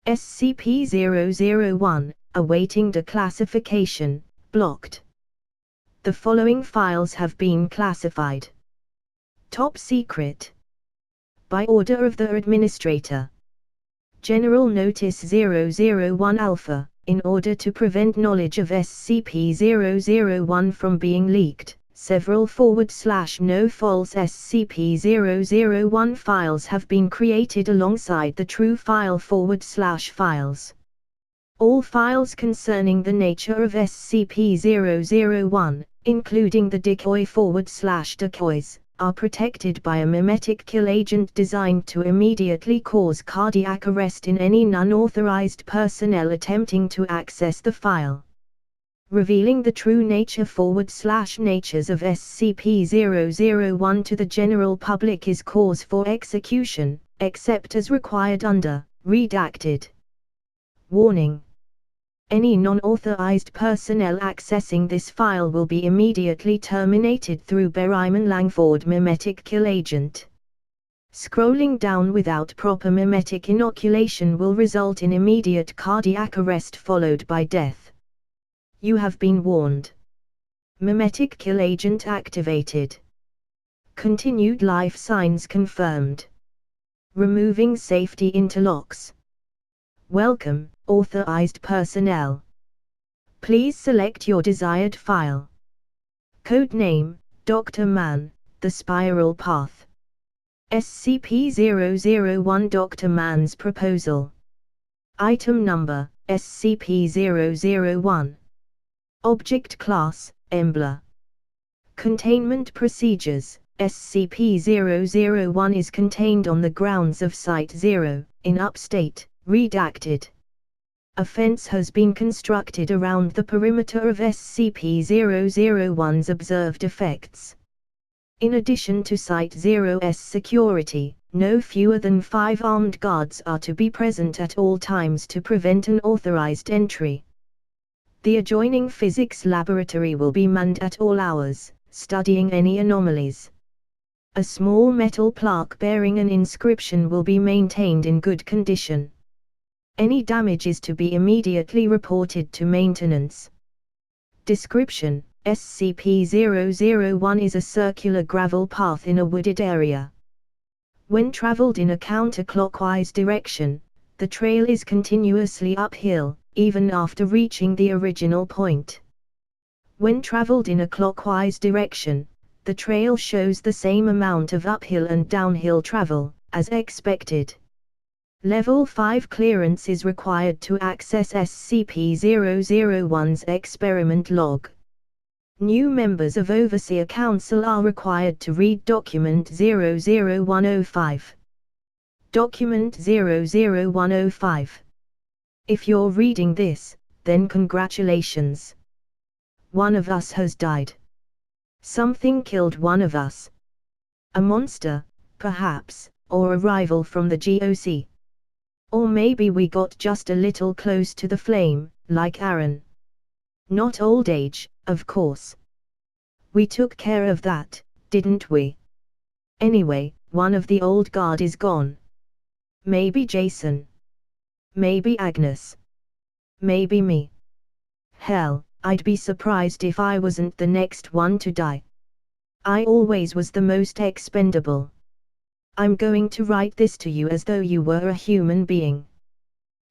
SCP-001, awaiting declassification, blocked. The following files have been classified. Top secret. By order of the Administrator. General Notice 001 Alpha, in order to prevent knowledge of SCP-001 from being leaked, several /no false SCP-001 files have been created alongside the true file /files. All files concerning the nature of SCP-001, including the decoy /decoys, are protected by a mimetic kill agent designed to immediately cause cardiac arrest in any non-authorized personnel attempting to access the file. Revealing the true nature /natures of SCP-001 to the general public is cause for execution, except as required under redacted. Warning. Any non-authorized personnel accessing this file will be immediately terminated through Berryman Langford mimetic kill agent. Scrolling down without proper mimetic inoculation will result in immediate cardiac arrest followed by death. You have been warned. Mimetic kill agent activated. Continued life signs confirmed. Removing safety interlocks. Welcome, authorized personnel. Please select your desired file. Codename, Dr. Mann, The Spiral Path. SCP-001 Dr. Mann's Proposal. Item Number, SCP-001. Object Class, Embla. Containment Procedures. SCP-001 is contained on the grounds of Site-0, in Upstate, redacted. A fence has been constructed around the perimeter of SCP-001's observed effects. In addition to Site-0's security, no fewer than 5 armed guards are to be present at all times to prevent unauthorized entry. The adjoining physics laboratory will be manned at all hours, studying any anomalies. A small metal plaque bearing an inscription will be maintained in good condition. Any damage is to be immediately reported to maintenance. Description: SCP-001 is a circular gravel path in a wooded area. When traveled in a counterclockwise direction, the trail is continuously uphill, even after reaching the original point. When traveled in a clockwise direction, the trail shows the same amount of uphill and downhill travel, as expected. Level 5 clearance is required to access SCP-001's experiment log. New members of Overseer Council are required to read Document 00105. Document 00105. If you're reading this, then congratulations. One of us has died. Something killed one of us. A monster, perhaps, or a rival from the GOC. Or maybe we got just a little close to the flame, like Aaron. Not old age, of course. We took care of that, didn't we? Anyway, one of the old guard is gone. Maybe Jason. Maybe Agnes. Maybe me. Hell, I'd be surprised if I wasn't the next one to die. I always was the most expendable. I'm going to write this to you as though you were a human being.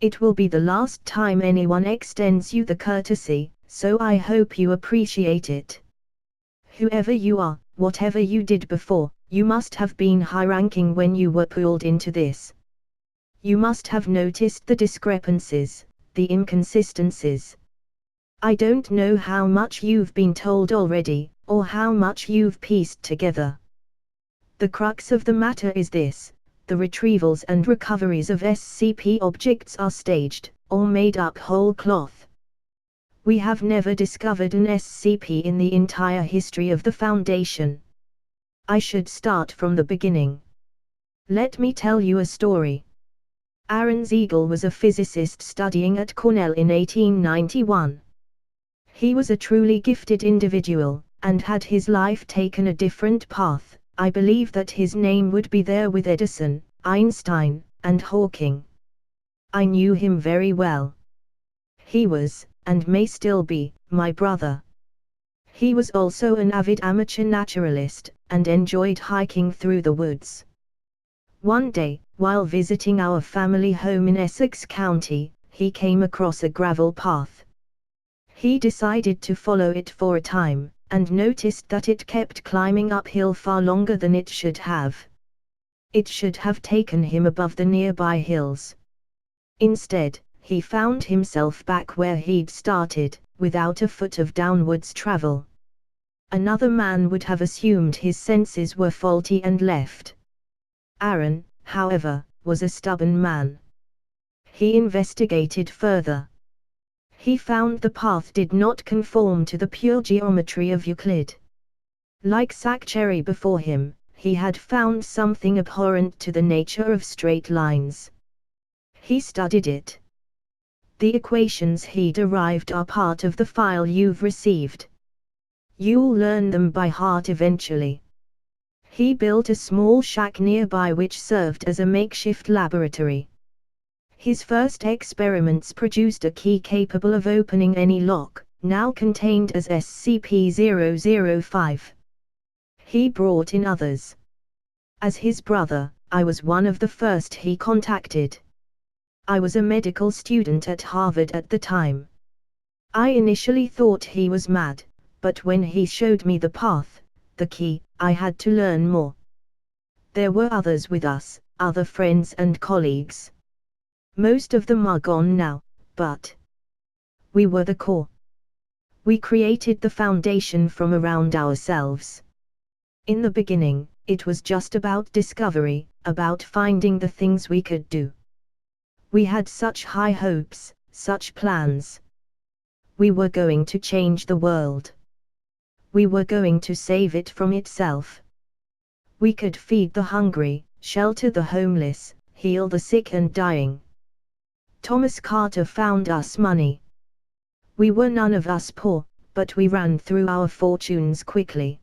It will be the last time anyone extends you the courtesy, so I hope you appreciate it. Whoever you are, whatever you did before, you must have been high-ranking when you were pulled into this. You must have noticed the discrepancies, the inconsistencies. I don't know how much you've been told already, or how much you've pieced together. The crux of the matter is this: the retrievals and recoveries of SCP objects are staged, or made up whole cloth. We have never discovered an SCP in the entire history of the Foundation. I should start from the beginning. Let me tell you a story. Aaron Ziegel was a physicist studying at Cornell in 1891. He was a truly gifted individual, and had his life taken a different path, I believe that his name would be there with Edison, Einstein, and Hawking. I knew him very well. He was, and may still be, my brother. He was also an avid amateur naturalist, and enjoyed hiking through the woods. One day, while visiting our family home in Essex County, he came across a gravel path. He decided to follow it for a time, and noticed that it kept climbing uphill far longer than it should have. It should have taken him above the nearby hills. Instead, he found himself back where he'd started, without a foot of downwards travel. Another man would have assumed his senses were faulty and left. Aaron, however, was a stubborn man. He investigated further. He found the path did not conform to the pure geometry of Euclid. Like Saccheri before him, he had found something abhorrent to the nature of straight lines. He studied it. The equations he derived are part of the file you've received. You'll learn them by heart eventually. He built a small shack nearby which served as a makeshift laboratory. His first experiments produced a key capable of opening any lock, now contained as SCP-005. He brought in others. As his brother, I was one of the first he contacted. I was a medical student at Harvard at the time. I initially thought he was mad, but when he showed me the path, the key, I had to learn more. There were others with us, other friends and colleagues. Most of them are gone now, but we were the core. We created the foundation from around ourselves. In the beginning, it was just about discovery, about finding the things we could do. We had such high hopes, such plans. We were going to change the world. We were going to save it from itself. We could feed the hungry, shelter the homeless, heal the sick and dying. Thomas Carter found us money. We were none of us poor, but we ran through our fortunes quickly.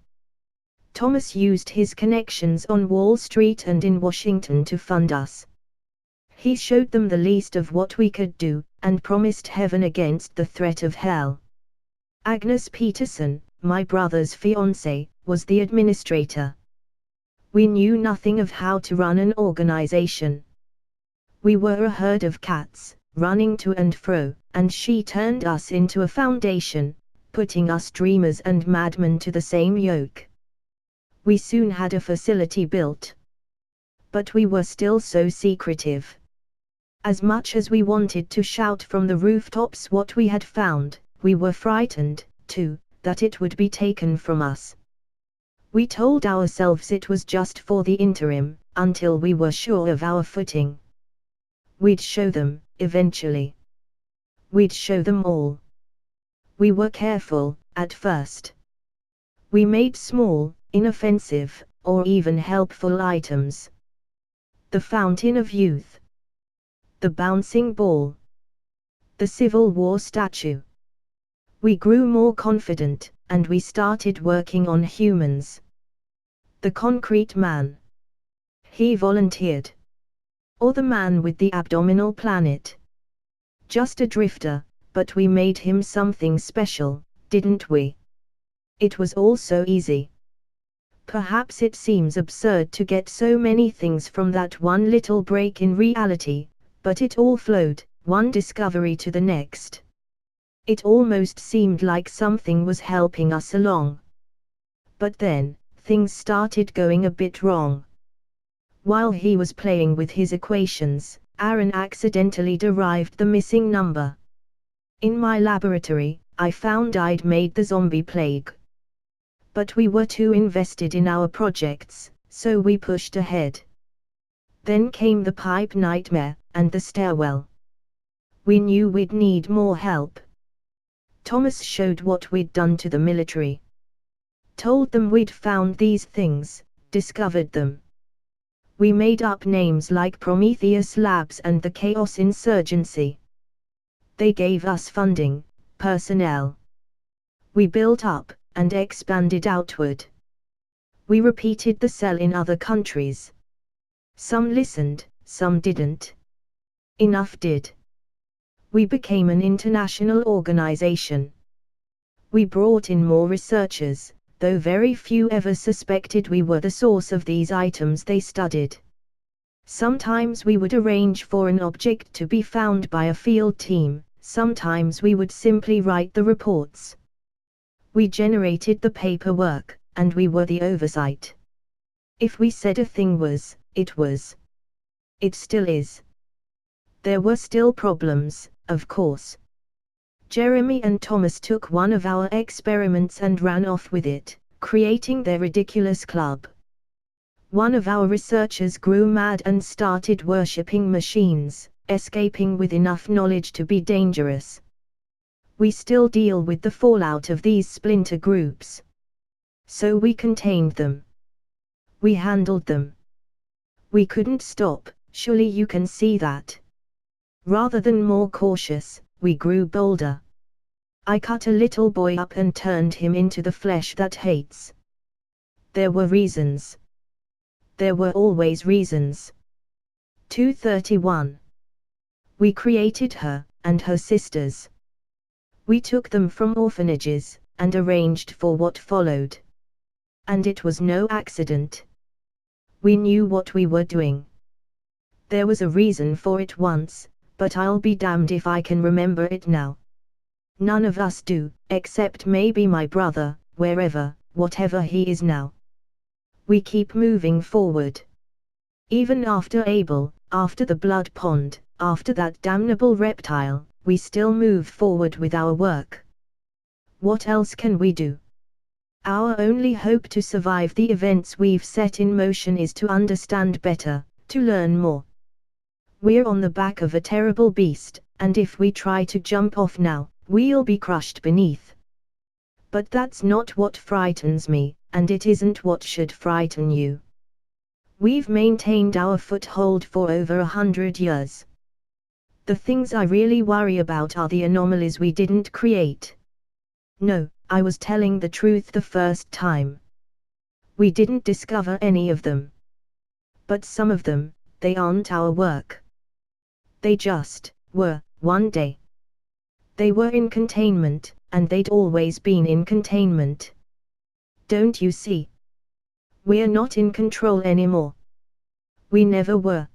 Thomas used his connections on Wall Street and in Washington to fund us. He showed them the least of what we could do, and promised heaven against the threat of hell. Agnes Peterson, my brother's fiancée, was the administrator. We knew nothing of how to run an organization. We were a herd of cats, running to and fro, and she turned us into a foundation, putting us dreamers and madmen to the same yoke. We soon had a facility built. But we were still so secretive. As much as we wanted to shout from the rooftops what we had found, we were frightened, too, that it would be taken from us. We told ourselves it was just for the interim, until we were sure of our footing. We'd show them, eventually. We'd show them all. We were careful, at first. We made small, inoffensive, or even helpful items. The fountain of youth. The bouncing ball. The Civil War statue. We grew more confident, and we started working on humans. The concrete man. He volunteered. Or the man with the abdominal planet. Just a drifter, but we made him something special, didn't we? It was all so easy. Perhaps it seems absurd to get so many things from that one little break in reality, but it all flowed, one discovery to the next. It almost seemed like something was helping us along. But then, things started going a bit wrong. While he was playing with his equations, Aaron accidentally derived the missing number. In my laboratory, I found I'd made the zombie plague. But we were too invested in our projects, so we pushed ahead. Then came the pipe nightmare, and the stairwell. We knew we'd need more help. Thomas showed what we'd done to the military. Told them we'd found these things, discovered them. We made up names like Prometheus Labs and the Chaos Insurgency. They gave us funding, personnel. We built up, and expanded outward. We repeated the cell in other countries. Some listened, some didn't. Enough did. We became an international organization. We brought in more researchers, though very few ever suspected we were the source of these items they studied. Sometimes we would arrange for an object to be found by a field team, sometimes we would simply write the reports. We generated the paperwork, and we were the oversight. If we said a thing was, it was. It still is. There were still problems, of course. Jeremy and Thomas took one of our experiments and ran off with it, creating their ridiculous club. One of our researchers grew mad and started worshipping machines, escaping with enough knowledge to be dangerous. We still deal with the fallout of these splinter groups. So we contained them. We handled them. We couldn't stop, surely you can see that. Rather than more cautious, we grew bolder. I cut a little boy up and turned him into the flesh that hates. There were reasons. There were always reasons. 231. We created her, and her sisters. We took them from orphanages, and arranged for what followed. And it was no accident. We knew what we were doing. There was a reason for it once, but I'll be damned if I can remember it now. None of us do, except maybe my brother, wherever, whatever he is now. We keep moving forward. Even after Abel, after the blood pond, after that damnable reptile, we still move forward with our work. What else can we do? Our only hope to survive the events we've set in motion is to understand better, to learn more. We're on the back of a terrible beast, and if we try to jump off now, we'll be crushed beneath. But that's not what frightens me, and it isn't what should frighten you. We've maintained our foothold for over 100 years. The things I really worry about are the anomalies we didn't create. No, I was telling the truth the first time. We didn't discover any of them. But some of them, they aren't our work. They just were, one day. They were in containment, and they'd always been in containment. Don't you see? We're not in control anymore. We never were.